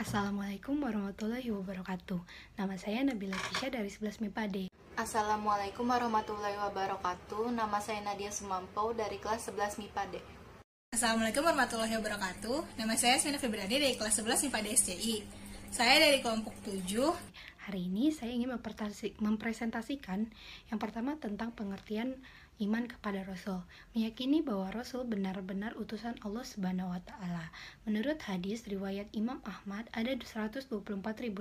Assalamualaikum warahmatullahi wabarakatuh. Nama saya Nabila Tisha dari 11 MIPA D. Assalamualaikum warahmatullahi wabarakatuh. Nama saya Nadia Sumampau dari kelas 11 MIPA D. Assalamualaikum warahmatullahi wabarakatuh. Nama saya Smina Febriani dari kelas 11 MIPA D SCI. Saya dari kelompok 7. Hari ini saya ingin mempresentasikan yang pertama tentang pengertian iman kepada Rasul. Meyakini bahwa Rasul benar-benar utusan Allah Subhanahu wa Ta'ala. Menurut hadis riwayat Imam Ahmad ada 124.000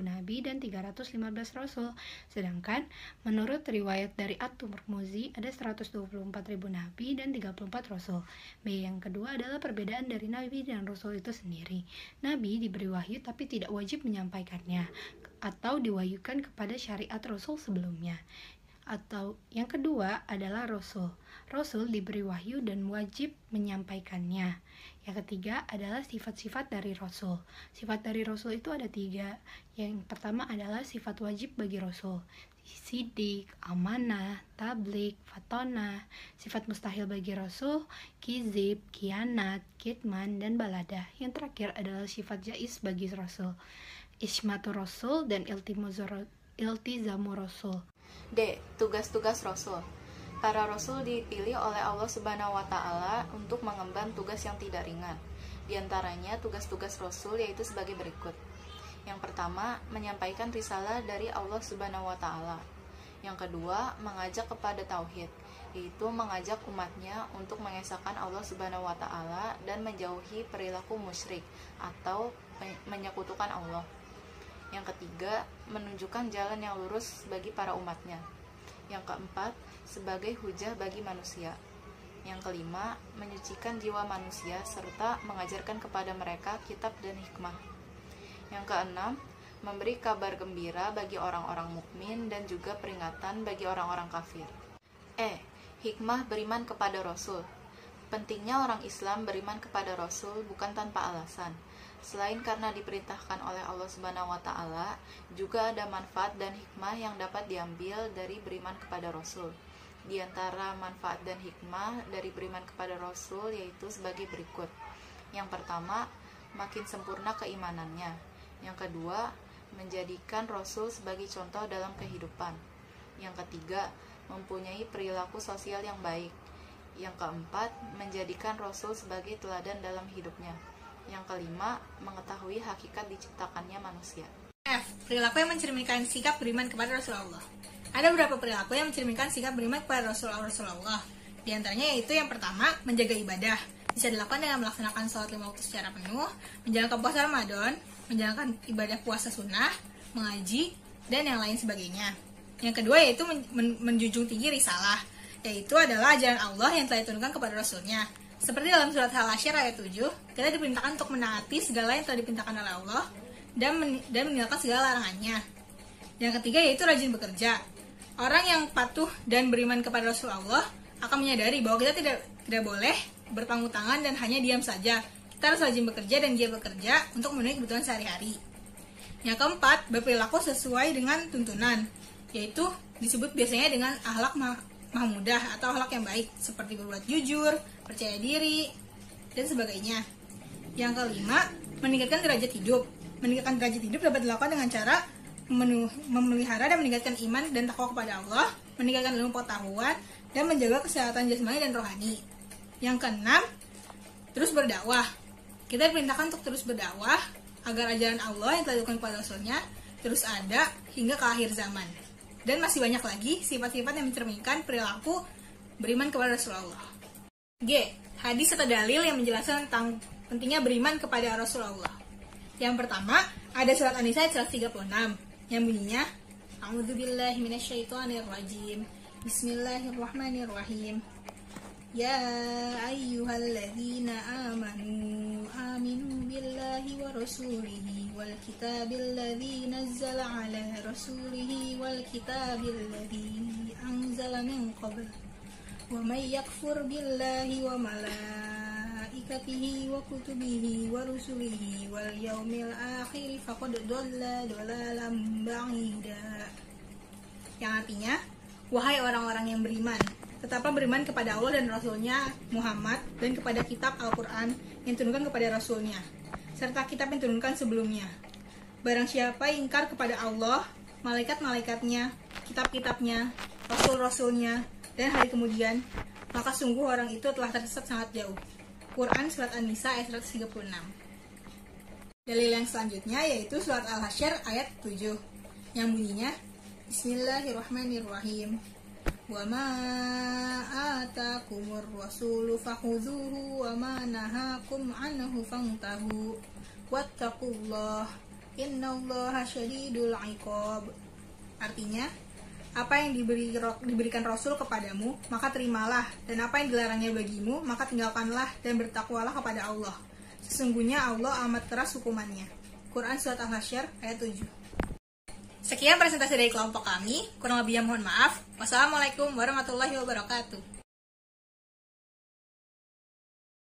nabi dan 315 rasul. Sedangkan menurut riwayat dari At-Tirmidzi ada 124.000 nabi dan 34 rasul. Yang kedua adalah perbedaan dari nabi dan rasul itu sendiri. Nabi diberi wahyu tapi tidak wajib menyampaikannya atau diwahyukan kepada syariat Rasul sebelumnya. Atau yang kedua adalah Rasul. Rasul diberi wahyu dan wajib menyampaikannya. Yang ketiga adalah sifat-sifat dari Rasul. Sifat dari Rasul itu ada 3. Yang pertama adalah sifat wajib bagi Rasul. Sidik, amanah, tablik, fatona. Sifat mustahil bagi Rasul, kizib, kianat, kitman, dan baladah. Yang terakhir adalah sifat jais bagi Rasul, ismatu Rasul dan iltizamu Rasul. D. Tugas-tugas Rasul. Para Rasul dipilih oleh Allah Subhanahu wa Ta'ala untuk mengemban tugas yang tidak ringan. Di antaranya tugas-tugas Rasul yaitu sebagai berikut. Yang pertama, menyampaikan risalah dari Allah Subhanahu wa Ta'ala. Yang kedua, mengajak kepada tauhid, yaitu mengajak umatnya untuk mengesahkan Allah Subhanahu wa Ta'ala dan menjauhi perilaku musyrik atau menyekutukan Allah. Yang ketiga, menunjukkan jalan yang lurus bagi para umatnya. Yang keempat, sebagai hujah bagi manusia. Yang kelima, menyucikan jiwa manusia serta mengajarkan kepada mereka kitab dan hikmah. Yang keenam, memberi kabar gembira bagi orang-orang mukmin dan juga peringatan bagi orang-orang kafir. E. Hikmah beriman kepada Rasul. Pentingnya orang Islam beriman kepada Rasul bukan tanpa alasan. Selain karena diperintahkan oleh Allah Subhanahu wa Ta'ala, juga ada manfaat dan hikmah yang dapat diambil dari beriman kepada Rasul. Di antara manfaat dan hikmah dari beriman kepada Rasul yaitu sebagai berikut. Yang pertama, makin sempurna keimanannya. Yang kedua, menjadikan Rasul sebagai contoh dalam kehidupan. Yang ketiga, mempunyai perilaku sosial yang baik. Yang keempat, menjadikan Rasul sebagai teladan dalam hidupnya. Yang kelima, mengetahui hakikat diciptakannya manusia. F. Perilaku yang mencerminkan sikap beriman kepada Rasulullah. Ada beberapa perilaku yang mencerminkan sikap beriman kepada Rasulullah. Di antaranya yaitu yang pertama, menjaga ibadah. Bisa dilakukan dengan melaksanakan sholat 5 waktu secara penuh, menjalankan puasa Ramadan, menjalankan ibadah puasa sunnah, mengaji, dan yang lain sebagainya. Yang kedua yaitu menjunjung tinggi risalah, yaitu adalah ajaran Allah yang telah diturunkan kepada Rasulnya. Seperti dalam surat Al-Hasyr ayat 7, kita diperintahkan untuk menaati segala yang telah diperintahkan oleh Allah dan meninggalkan segala larangannya. Yang ketiga yaitu rajin bekerja. Orang yang patuh dan beriman kepada Rasulullah akan menyadari bahwa kita tidak boleh berpangku tangan dan hanya diam saja. Kita harus rajin bekerja dan giat bekerja untuk memenuhi kebutuhan sehari-hari. Yang keempat, berperilaku sesuai dengan tuntunan, yaitu disebut biasanya dengan akhlak mahmudah atau akhlak yang baik, seperti berbuat jujur, percaya diri, dan sebagainya. Yang kelima, meningkatkan derajat hidup. Meningkatkan derajat hidup dapat dilakukan dengan cara memelihara dan meningkatkan iman dan takwa kepada Allah, meningkatkan ilmu pengetahuan, dan menjaga kesehatan jasmani dan rohani. Yang keenam, terus berdakwah. Kita diperintahkan untuk terus berdakwah agar ajaran Allah yang telah dilakukan kepada Rasulnya terus ada hingga ke akhir zaman. Dan masih banyak lagi sifat-sifat yang mencerminkan perilaku beriman kepada Rasulullah. G. Hadis atau dalil yang menjelaskan tentang pentingnya beriman kepada Rasulullah. Yang pertama, ada surat An-Nisa ayat 136 yang bunyinya, A'udzubillahi minasyaitonirrajim. Bismillahirrahmanirrahim. Ya ayyuhalladzina aminu billahi wa rasulihi wal kitabil ladzi nazzala ala rasulihi wal kitabil ladzi anzala min qabl wa may yakfur billahi wa malaikatihi wa kutubihi wa rusulihi wal yaumil akhir faqad dhalla dhalalan ba'ida. Yang artinya, wahai orang-orang yang beriman, tetaplah beriman kepada Allah dan Rasulnya Muhammad dan kepada kitab Al-Quran yang diturunkan kepada Rasulnya serta kitab yang diturunkan sebelumnya. Barang siapa ingkar kepada Allah, malaikat-malaikatnya, kitab-kitabnya, rasul-rasulnya, dan hari kemudian, maka sungguh orang itu telah tersesat sangat jauh. Quran Surat An-Nisa ayat 136. Dalil yang selanjutnya yaitu Surat Al-Hasyr ayat 7 yang bunyinya Bismillahirrahmanirrahim. Wa ma atakumur rasulu fakhudhuhu wa ma nahakum anhu fantahu wattaqullah innallaha syadidul iqab. Artinya, apa yang diberikan Rasul kepadamu, maka terimalah, dan apa yang dilarangnya bagimu, maka tinggalkanlah dan bertakwalah kepada Allah. Sesungguhnya Allah amat keras hukumannya. Quran Surat Al-Hasyr ayat 7. Sekian presentasi dari kelompok kami, kurang lebihnya mohon maaf. Wassalamualaikum warahmatullahi wabarakatuh.